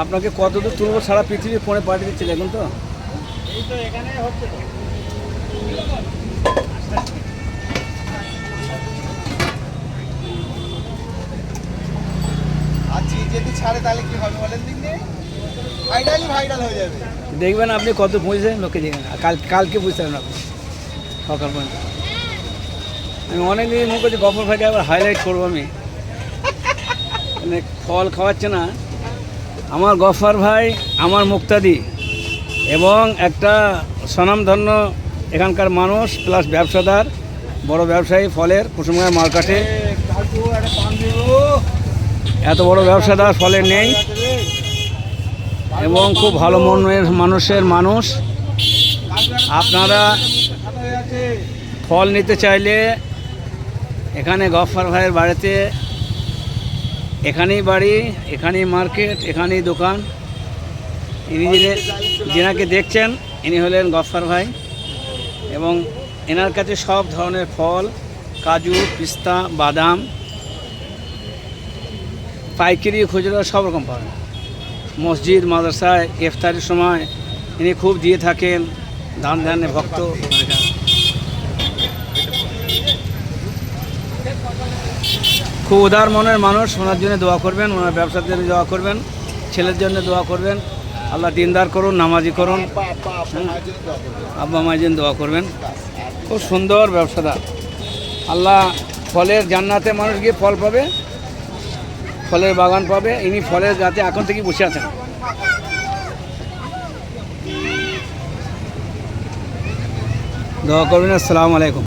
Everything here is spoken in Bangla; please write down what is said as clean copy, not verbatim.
আপনাকে কত দূর তুলবো সারা পৃথিবী ফোনে পাঠিয়ে দিচ্ছিল এখন তো এই তো এখানে হচ্ছে তো। আজকে যদি ছাড়ে তাহলে কি হবে বলেন দিন, ভাইরাল হয়ে যাবে। দেখবেন আপনি কত বুঝছেন লোকে দেখবেন কালকে বুঝতে পারবেন আপনি সকাল পর্যন্ত। আমি অনেক দিন মনে করছি গফর ভাইকে আবার হাইলাইট করবো আমি, মানে ফল খাওয়াচ্ছে না আমার গফর ভাই, আমার মুক্তাদি এবং একটা স্বনামধন্য এখানকার মানুষ প্লাস ব্যবসাদার, বড় ব্যবসায়ী ফলের কুসুমগাঁও মার্কেটে। এত বড় ব্যবসাদার ফলের নেই এবং খুব ভালো মনের মানুষের মানুষ। আপনারা ফল নিতে চাইলে এখানে গফর ভাইয়ের বাড়িতে, এখানেই বাড়ি, এখানেই মার্কেট, এখানেই দোকান। ইনি যিনাকে দেখছেন ইনি হলেন গফর ভাই এবং এনার কাছে সব ধরনের ফল, কাজু, পিস্তা, বাদাম, পাইকারি, খুচরা সব রকম পাবেন। মসজিদ মাদ্রাসায় ইফতারের সময় ইনি খুব দিয়ে থাকেন, দান ধ্যানে ভক্ত। খুব উদার মনের মানুষ, ওনার জন্য দোয়া করবেন, ওনার ব্যবসার জন্য দোয়া করবেন, ছেলের জন্য দোয়া করবেন। আল্লাহ দিনদার করুন, নামাজি করুন, আব্বা মায়ের জন্য দোয়া করবেন। খুব সুন্দর ব্যবসাদার। আল্লাহ ফলের জান্নাতে মানুষ গিয়ে ফল পাবে, ফলের বাগান পাবে। ইনি ফলের গাছে এখন থেকেই বসে আছেন। দোয়া করবেন। আসসালামু আলাইকুম।